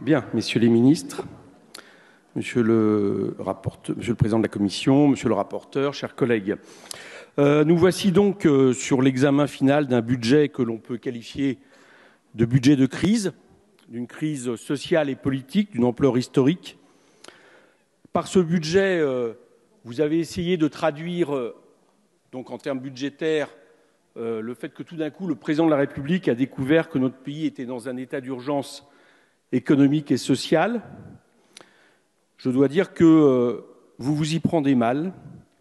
Bien, messieurs les ministres, monsieur le président de la commission, monsieur le rapporteur, chers collègues. Nous voici donc sur l'examen final d'un budget que l'on peut qualifier de budget de crise, d'une crise sociale et politique d'une ampleur historique. Par ce budget, vous avez essayé de traduire, donc en termes budgétaires, le fait que tout d'un coup, le président de la République a découvert que notre pays était dans un état d'urgence économique et social. Je dois dire que vous vous y prenez mal,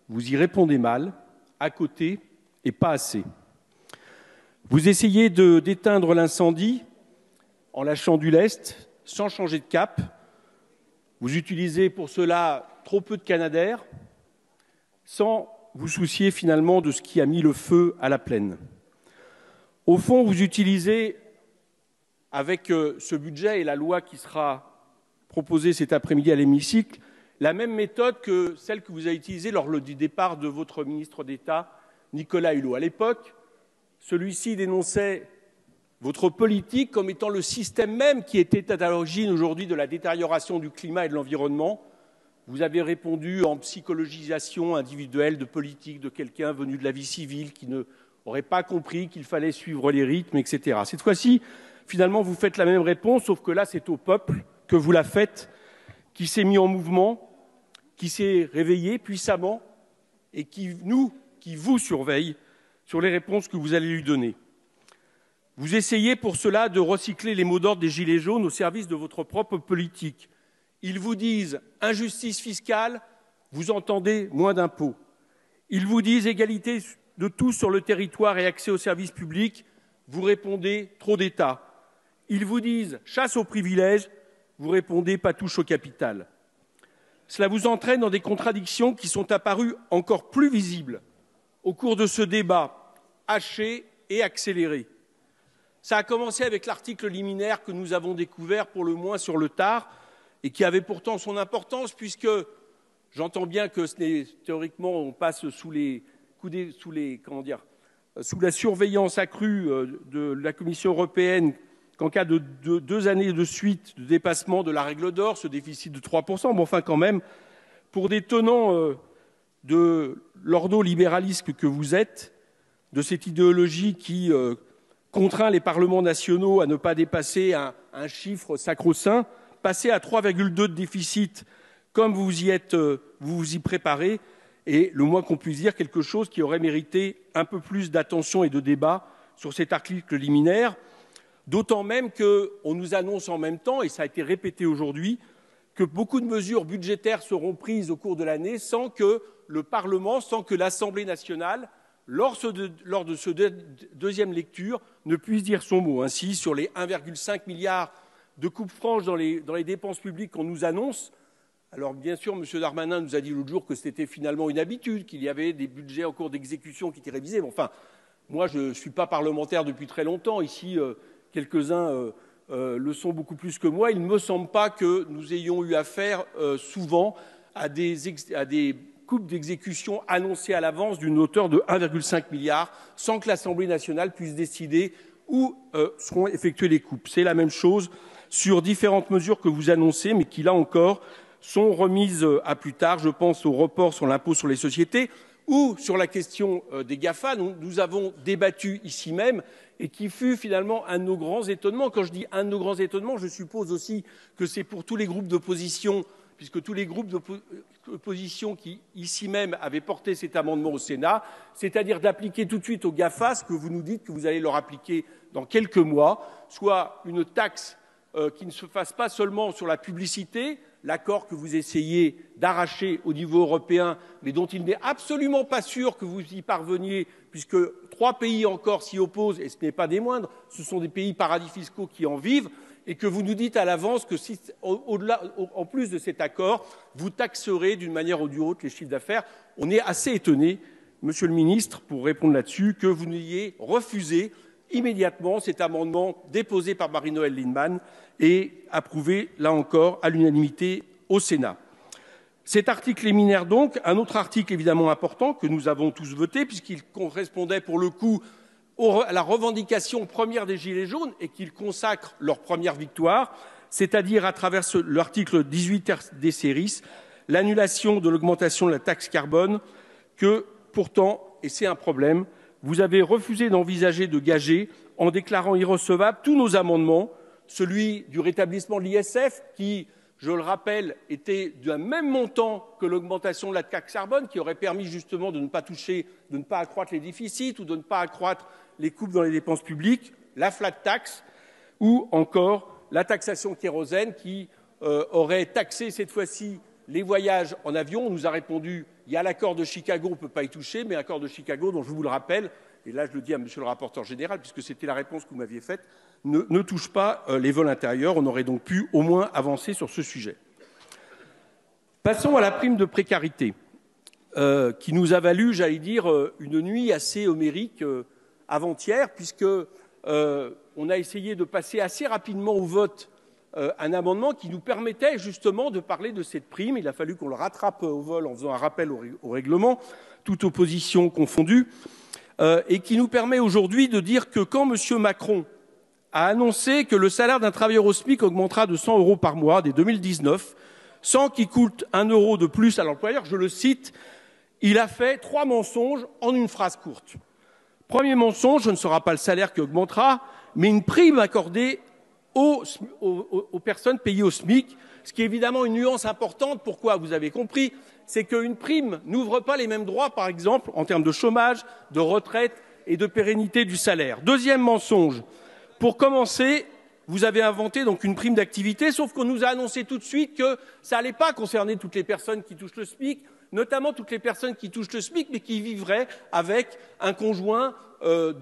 vous y répondez mal, à côté et pas assez. Vous essayez d'éteindre l'incendie en lâchant du lest, sans changer de cap. Vous utilisez pour cela trop peu de canadair, sans vous soucier finalement de ce qui a mis le feu à la plaine. Au fond, vous utilisez, avec ce budget et la loi qui sera proposée cet après-midi à l'hémicycle, la même méthode que celle que vous avez utilisée lors du départ de votre ministre d'État, Nicolas Hulot. À l'époque, celui-ci dénonçait votre politique comme étant le système même qui était à l'origine aujourd'hui de la détérioration du climat et de l'environnement. Vous avez répondu en psychologisation individuelle de politique de quelqu'un venu de la vie civile qui n'aurait pas compris qu'il fallait suivre les rythmes, etc. Cette fois-ci, finalement, vous faites la même réponse, sauf que là, c'est au peuple que vous la faites, qui s'est mis en mouvement, qui s'est réveillé puissamment et qui vous surveille sur les réponses que vous allez lui donner. Vous essayez pour cela de recycler les mots d'ordre des Gilets jaunes au service de votre propre politique. Ils vous disent injustice fiscale, vous entendez moins d'impôts. Ils vous disent égalité de tous sur le territoire et accès aux services publics, vous répondez trop d'État. Ils vous disent chasse aux privilèges, vous répondez pas touche au capital. Cela vous entraîne dans des contradictions qui sont apparues encore plus visibles au cours de ce débat haché et accéléré. Ça a commencé avec l'article liminaire que nous avons découvert pour le moins sur le tard et qui avait pourtant son importance puisque j'entends bien que théoriquement on passe sous la surveillance accrue de la Commission européenne qu'en cas de 2 années de suite de dépassement de la règle d'or, ce déficit de 3%, mais enfin quand même, pour des tenants de l'ordolibéralisme que vous êtes, de cette idéologie qui contraint les parlements nationaux à ne pas dépasser un chiffre sacro-saint, passer à 3,2 de déficit comme vous vous y préparez, et le moins qu'on puisse dire, quelque chose qui aurait mérité un peu plus d'attention et de débat sur cet article liminaire, d'autant même qu'on nous annonce en même temps, et ça a été répété aujourd'hui, que beaucoup de mesures budgétaires seront prises au cours de l'année sans que le Parlement, sans que l'Assemblée nationale, lors de ce deuxième lecture, ne puisse dire son mot. Ainsi, sur les 1,5 milliard de coupes franches dans les dépenses publiques qu'on nous annonce, alors bien sûr, M. Darmanin nous a dit l'autre jour que c'était finalement une habitude, qu'il y avait des budgets en cours d'exécution qui étaient révisés. Mais enfin, moi, je ne suis pas parlementaire depuis très longtemps. Ici, quelques-uns le sont beaucoup plus que moi. Il ne me semble pas que nous ayons eu affaire souvent à des coupes d'exécution annoncées à l'avance d'une hauteur de 1,5 milliard sans que l'Assemblée nationale puisse décider où seront effectuées les coupes. C'est la même chose sur différentes mesures que vous annoncez, mais qui, là encore, sont remises à plus tard. Je pense au report sur l'impôt sur les sociétés ou sur la question des GAFA. Nous avons débattu ici même et qui fut finalement un de nos grands étonnements. Quand je dis un de nos grands étonnements, je suppose aussi que c'est pour tous les groupes d'opposition, puisque tous les groupes d'opposition qui, ici même, avaient porté cet amendement au Sénat, c'est-à-dire d'appliquer tout de suite aux GAFA ce que vous nous dites que vous allez leur appliquer dans quelques mois, soit une taxe qui ne se fasse pas seulement sur la publicité, l'accord que vous essayez d'arracher au niveau européen, mais dont il n'est absolument pas sûr que vous y parveniez, puisque 3 pays encore s'y opposent, et ce n'est pas des moindres, ce sont des pays paradis fiscaux qui en vivent, et que vous nous dites à l'avance que si, en plus de cet accord, vous taxerez d'une manière ou d'une autre les chiffres d'affaires. On est assez étonné, Monsieur le Ministre, pour répondre là-dessus, que vous n'ayez refusé immédiatement cet amendement déposé par Marie-Noëlle Lienemann et approuvé, là encore, à l'unanimité au Sénat. Cet article liminaire, donc, un autre article évidemment important que nous avons tous voté, puisqu'il correspondait pour le coup à la revendication première des Gilets jaunes et qu'il consacre leur première victoire, c'est-à-dire à travers l'article 18 des séries, l'annulation de l'augmentation de la taxe carbone que, pourtant, et c'est un problème, vous avez refusé d'envisager de gager en déclarant irrecevables tous nos amendements, celui du rétablissement de l'ISF qui, je le rappelle, était d'un même montant que l'augmentation de la taxe carbone, qui aurait permis justement de ne pas toucher, de ne pas accroître les déficits ou de ne pas accroître les coupes dans les dépenses publiques, la flat tax ou encore la taxation kérosène qui aurait taxé cette fois-ci les voyages en avion. On nous a répondu, il y a l'accord de Chicago, on ne peut pas y toucher, mais l'accord de Chicago, dont je vous le rappelle, et là je le dis à monsieur le rapporteur général, puisque c'était la réponse que vous m'aviez faite, ne touche pas les vols intérieurs. On aurait donc pu au moins avancer sur ce sujet. Passons à la prime de précarité, qui nous a valu, j'allais dire, une nuit assez homérique avant-hier, puisque on a essayé de passer assez rapidement au vote un amendement qui nous permettait justement de parler de cette prime. Il a fallu qu'on le rattrape au vol en faisant un rappel au règlement, toute opposition confondue, et qui nous permet aujourd'hui de dire que quand M. Macron a annoncé que le salaire d'un travailleur au SMIC augmentera de 100 € par mois dès 2019, sans qu'il coûte 1 € de plus à l'employeur, je le cite, il a fait 3 mensonges en une phrase courte. Premier mensonge, ce ne sera pas le salaire qui augmentera, mais une prime accordée aux personnes payées au SMIC, ce qui est évidemment une nuance importante. Pourquoi? Vous avez compris, c'est qu'une prime n'ouvre pas les mêmes droits, par exemple, en termes de chômage, de retraite et de pérennité du salaire. Deuxième mensonge, pour commencer, vous avez inventé donc une prime d'activité, sauf qu'on nous a annoncé tout de suite que ça n'allait pas concerner toutes les personnes qui touchent le SMIC, notamment toutes les personnes qui touchent le SMIC, mais qui vivraient avec un conjoint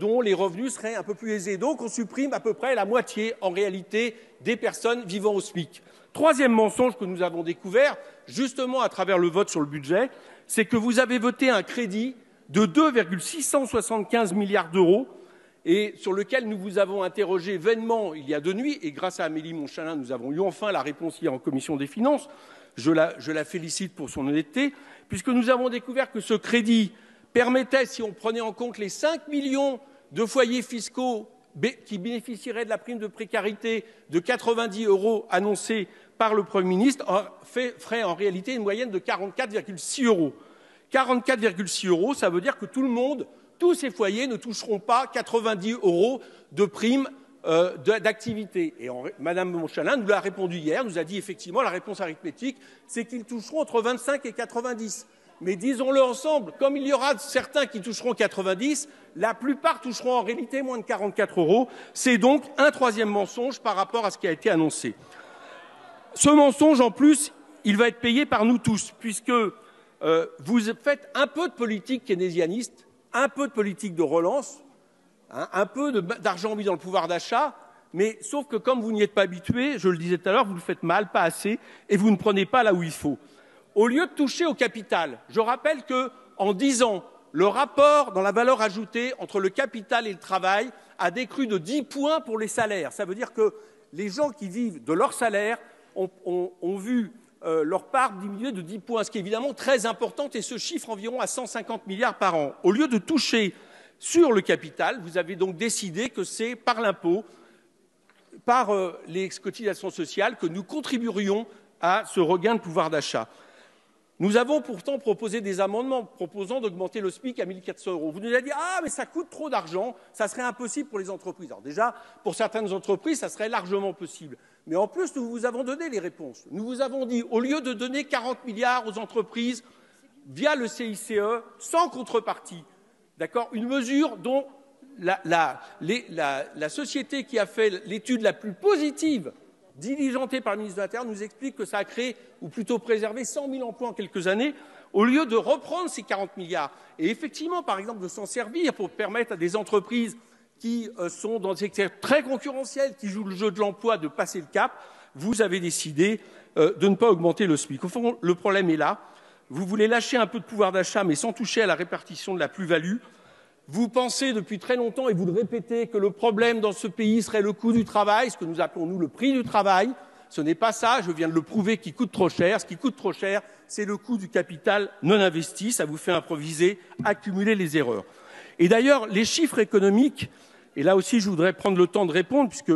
dont les revenus seraient un peu plus aisés. Donc on supprime à peu près la moitié, en réalité, des personnes vivant au SMIC. Troisième mensonge que nous avons découvert, justement à travers le vote sur le budget, c'est que vous avez voté un crédit de 2,675 milliards d'euros et sur lequel nous vous avons interrogé vainement il y a 2 nuits, et grâce à Amélie Montchalin, nous avons eu enfin la réponse hier en commission des finances. Je la félicite pour son honnêteté, puisque nous avons découvert que ce crédit permettait, si on prenait en compte les 5 millions de foyers fiscaux qui bénéficieraient de la prime de précarité de 90 € annoncée par le Premier ministre, ferait en réalité une moyenne de 44,6 €. 44,6 €, ça veut dire que tout le monde, tous ces foyers ne toucheront pas 90 € de prime d'activité. Et Madame Montchalin nous l'a répondu hier, nous a dit effectivement la réponse arithmétique, c'est qu'ils toucheront entre 25 et 90. Mais disons-le ensemble, comme il y aura certains qui toucheront 90, la plupart toucheront en réalité moins de 44 €. C'est donc un troisième mensonge par rapport à ce qui a été annoncé. Ce mensonge, en plus, il va être payé par nous tous, puisque vous faites un peu de politique keynésianiste, un peu de politique de relance, un peu d'argent mis dans le pouvoir d'achat, mais sauf que comme vous n'y êtes pas habitué, je le disais tout à l'heure, vous le faites mal, pas assez, et vous ne prenez pas là où il faut. Au lieu de toucher au capital, je rappelle qu'en 10 ans, le rapport dans la valeur ajoutée entre le capital et le travail a décru de 10 points pour les salaires. Ça veut dire que les gens qui vivent de leur salaire ont vu leur part diminuer de 10 points, ce qui est évidemment très important et se chiffre environ à 150 milliards par an. Au lieu de toucher sur le capital, vous avez donc décidé que c'est par l'impôt, par les cotisations sociales, que nous contribuerions à ce regain de pouvoir d'achat. Nous avons pourtant proposé des amendements proposant d'augmenter le SMIC à 1 400 €. Vous nous avez dit « Ah, mais ça coûte trop d'argent, ça serait impossible pour les entreprises. » Alors déjà, pour certaines entreprises, ça serait largement possible. Mais en plus, nous vous avons donné les réponses. Nous vous avons dit, au lieu de donner 40 milliards aux entreprises via le CICE, sans contrepartie, d'accord, une mesure dont la société qui a fait l'étude la plus positive, diligentée par le ministre de l'Intérieur, nous explique que ça a créé, ou plutôt préservé, 100 000 emplois en quelques années, au lieu de reprendre ces 40 milliards. Et effectivement, par exemple, de s'en servir pour permettre à des entreprises qui sont dans des secteurs très concurrentiels, qui jouent le jeu de l'emploi, de passer le cap, vous avez décidé de ne pas augmenter le SMIC. Au fond, le problème est là. Vous voulez lâcher un peu de pouvoir d'achat, mais sans toucher à la répartition de la plus-value. Vous pensez depuis très longtemps, et vous le répétez, que le problème dans ce pays serait le coût du travail, ce que nous appelons, nous, le prix du travail, Ce n'est pas ça, je viens de le prouver, qui coûte trop cher. Ce qui coûte trop cher, c'est le coût du capital non investi. Ça vous fait improviser, accumuler les erreurs. Et d'ailleurs, les chiffres économiques, et là aussi je voudrais prendre le temps de répondre, puisque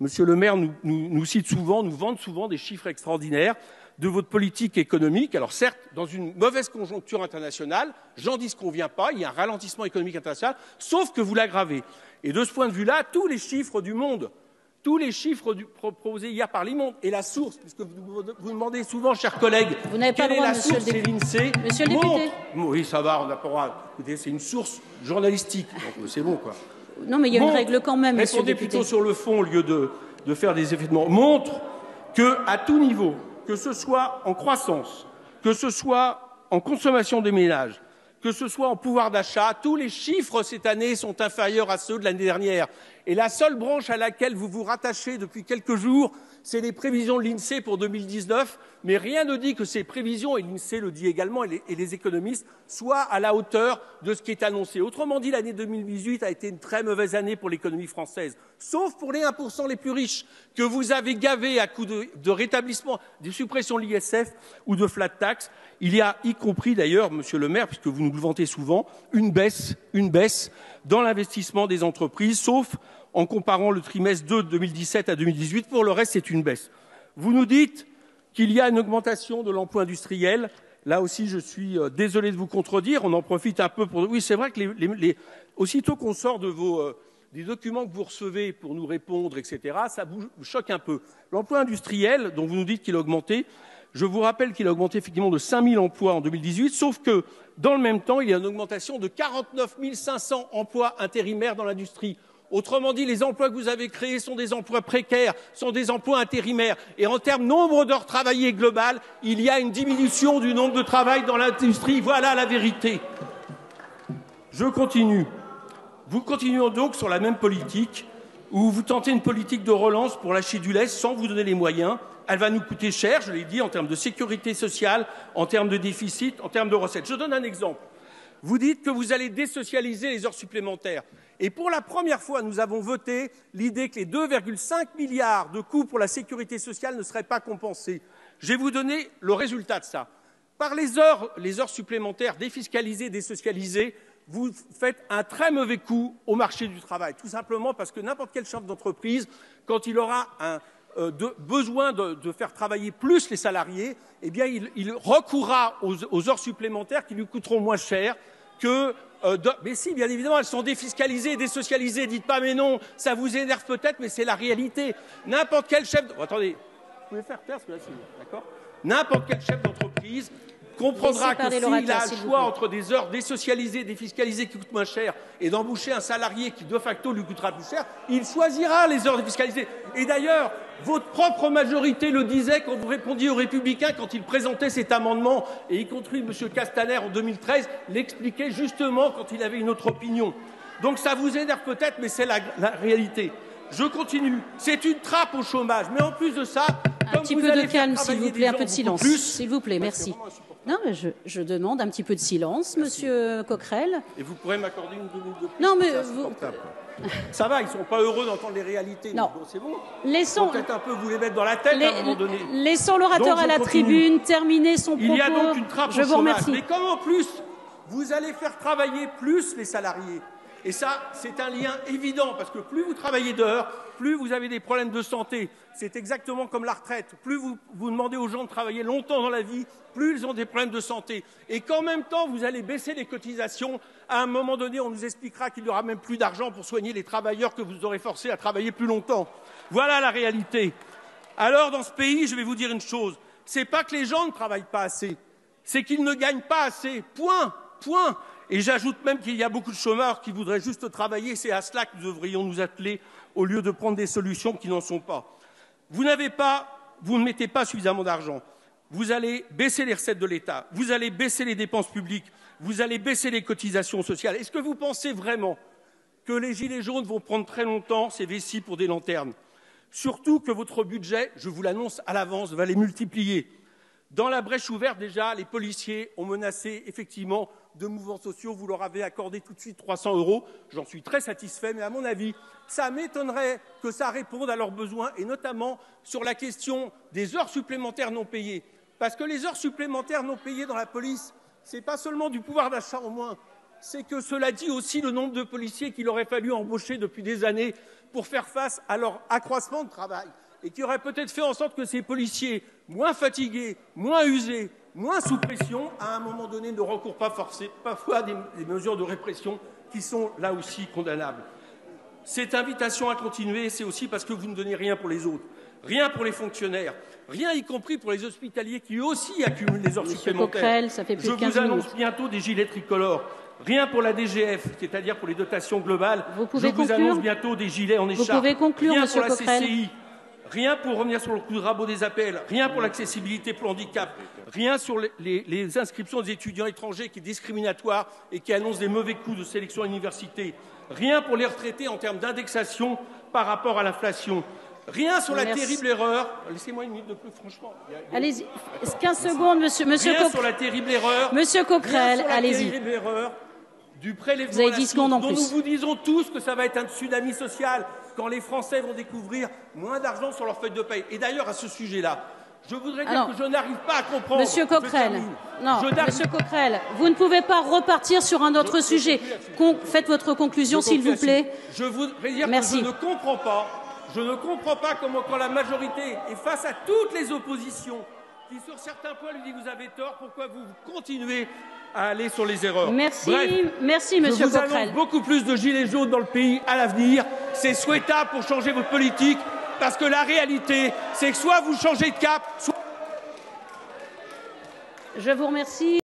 Monsieur le maire nous cite souvent, nous vante souvent des chiffres extraordinaires de votre politique économique. Alors certes, dans une mauvaise conjoncture internationale, j'en disconviens pas, il y a un ralentissement économique international, sauf que vous l'aggravez. Et de ce point de vue-là, tous les chiffres du monde, tous les chiffres proposés hier par l'IMONDE, et la source, puisque vous demandez souvent, chers collègues, vous n'avez pas quelle le droit, est la source, c'est l'INSEE. Monsieur le député. Oui, ça va, on n'a pas le droit. Écoutez, c'est une source journalistique, donc c'est bon, quoi. Non, mais il y a une règle quand même, monsieur le député. Répondez plutôt sur le fond, au lieu de faire des effets de mort. Montre qu'à tout niveau, que ce soit en croissance, que ce soit en consommation des ménages, que ce soit en pouvoir d'achat, tous les chiffres cette année sont inférieurs à ceux de l'année dernière. Et la seule branche à laquelle vous vous rattachez depuis quelques jours, c'est les prévisions de l'INSEE pour 2019, mais rien ne dit que ces prévisions, et l'INSEE le dit également, et les économistes, soient à la hauteur de ce qui est annoncé. Autrement dit, l'année 2018 a été une très mauvaise année pour l'économie française, sauf pour les 1% les plus riches, que vous avez gavés à coup de rétablissement, des suppressions de l'ISF ou de flat tax. Il y a, y compris d'ailleurs, monsieur le maire, puisque vous nous le vantez souvent, une baisse dans l'investissement des entreprises, sauf en comparant le trimestre 2 de 2017 à 2018. Pour le reste, c'est une baisse. Vous nous dites qu'il y a une augmentation de l'emploi industriel. Là aussi, je suis désolé de vous contredire. On en profite un peu pour... Oui, c'est vrai que aussitôt qu'on sort de des documents que vous recevez pour nous répondre, etc., ça vous choque un peu. L'emploi industriel, dont vous nous dites qu'il a augmenté, je vous rappelle qu'il a augmenté effectivement de 5 000 emplois en 2018, sauf que, dans le même temps, il y a une augmentation de 49 500 emplois intérimaires dans l'industrie. Autrement dit, les emplois que vous avez créés sont des emplois précaires, sont des emplois intérimaires. Et en termes de nombre d'heures travaillées globales, il y a une diminution du nombre de travail dans l'industrie. Voilà la vérité. Je continue. Vous continuez donc sur la même politique, où vous tentez une politique de relance pour lâcher du lest sans vous donner les moyens. Elle va nous coûter cher, je l'ai dit, en termes de sécurité sociale, en termes de déficit, en termes de recettes. Je donne un exemple. Vous dites que vous allez désocialiser les heures supplémentaires. Et pour la première fois, nous avons voté l'idée que les 2,5 milliards de coûts pour la sécurité sociale ne seraient pas compensés. Je vais vous donner le résultat de ça. Par les heures supplémentaires défiscalisées, désocialisées, vous faites un très mauvais coup au marché du travail. Tout simplement parce que n'importe quel chef d'entreprise, quand il aura besoin de faire travailler plus les salariés, eh bien, il recourra aux heures supplémentaires qui lui coûteront moins cher que... mais si, bien évidemment, elles sont défiscalisées, désocialisées. Dites pas, mais non, ça vous énerve peut-être, mais c'est la réalité. N'importe quel chef... attendez, vous pouvez faire taire, parce que là, c'est... D'accord ? N'importe quel chef d'entreprise comprendra que s'il a le choix entre des heures désocialisées, défiscalisées qui coûtent moins cher et d'embaucher un salarié qui de facto lui coûtera plus cher, il choisira les heures défiscalisées. Et d'ailleurs, votre propre majorité le disait quand vous répondiez aux Républicains quand ils présentaient cet amendement, et y compris M. Castaner en 2013 l'expliquait justement quand il avait une autre opinion. Donc ça vous énerve peut-être, mais c'est la réalité. Je continue. C'est une trappe au chômage. Mais en plus de ça, un petit peu de calme, s'il vous plaît, un peu de silence. S'il vous plaît, merci. Non, mais je demande un petit peu de silence, merci. Monsieur Coquerel. Et vous pourrez m'accorder une minute de plus. Non, mais vous... Ça va, ils ne sont pas heureux d'entendre les réalités. Non. Bon, c'est bon. Laissons... Peut-être un peu vous les mettre dans la tête à un moment donné. Laissons l'orateur à la tribune terminer son propos. Il y a donc une trappe je au vous chômage. remercie. Mais comme en plus, vous allez faire travailler plus les salariés. Et ça, c'est un lien évident, parce que plus vous travaillez d'heures, plus vous avez des problèmes de santé. C'est exactement comme la retraite. Plus vous demandez aux gens de travailler longtemps dans la vie, plus ils ont des problèmes de santé. Et qu'en même temps, vous allez baisser les cotisations, à un moment donné, on nous expliquera qu'il n'y aura même plus d'argent pour soigner les travailleurs que vous aurez forcés à travailler plus longtemps. Voilà la réalité. Alors, dans ce pays, je vais vous dire une chose. C'est pas que les gens ne travaillent pas assez, c'est qu'ils ne gagnent pas assez. Point. Point. Et j'ajoute même qu'il y a beaucoup de chômeurs qui voudraient juste travailler. C'est à cela que nous devrions nous atteler au lieu de prendre des solutions qui n'en sont pas. Vous ne mettez pas suffisamment d'argent. Vous allez baisser les recettes de l'État. Vous allez baisser les dépenses publiques. Vous allez baisser les cotisations sociales. Est-ce que vous pensez vraiment que les gilets jaunes vont prendre très longtemps ces vessies pour des lanternes? Surtout que votre budget, je vous l'annonce à l'avance, va les multiplier. Dans la brèche ouverte, déjà, les policiers ont menacé effectivement de mouvements sociaux, vous leur avez accordé tout de suite 300 €. J'en suis très satisfait, mais à mon avis, ça m'étonnerait que ça réponde à leurs besoins, et notamment sur la question des heures supplémentaires non payées. Parce que les heures supplémentaires non payées dans la police, ce n'est pas seulement du pouvoir d'achat en moins, c'est que cela dit aussi le nombre de policiers qu'il aurait fallu embaucher depuis des années pour faire face à leur accroissement de travail, et qui aurait peut-être fait en sorte que ces policiers, moins fatigués, moins usés, moins sous pression, à un moment donné, ne recourent pas parfois à des mesures de répression qui sont là aussi condamnables. Cette invitation à continuer, c'est aussi parce que vous ne donnez rien pour les autres, rien pour les fonctionnaires, rien y compris pour les hospitaliers qui aussi accumulent des heures supplémentaires. Coquerel, ça fait plus de 15 minutes. Je vous annonce bientôt des gilets tricolores. Rien pour la DGF, c'est-à-dire pour les dotations globales. Je vous annonce bientôt des gilets en écharpe. Vous pouvez conclure, rien Monsieur pour la Coquerel. CCI. Rien pour revenir sur le coup de rabot des APL, rien pour l'accessibilité pour le handicap, rien sur les inscriptions des étudiants étrangers qui est discriminatoire et qui annonce des mauvais coups de sélection à l'université, rien pour les retraités en termes d'indexation par rapport à l'inflation, rien sur la terrible erreur. Laissez-moi une minute de plus, franchement. Allez-y, 15 secondes, monsieur Rien sur la terrible erreur. Monsieur Coquerel, allez-y. Terrible erreur du prélèvement Vous avez 10 secondes en dont plus. nous vous disons tous que ça va être un tsunami social quand les Français vont découvrir moins d'argent sur leur feuille de paie. Et d'ailleurs, à ce sujet-là, je voudrais dire que je n'arrive pas à comprendre. Monsieur Coquerel, Monsieur Coquerel, vous ne pouvez pas repartir sur un autre sujet. Faites votre conclusion, s'il vous plaît. Je voudrais dire que je ne comprends pas comment, quand la majorité est face à toutes les oppositions, qui sur certains points lui dit vous avez tort, pourquoi vous continuez à aller sur les erreurs. Merci, Bref, merci Monsieur Coquerel. Je vous annonce beaucoup plus de gilets jaunes dans le pays à l'avenir. C'est souhaitable pour changer votre politique, parce que la réalité, c'est que soit vous changez de cap, soit... Je vous remercie.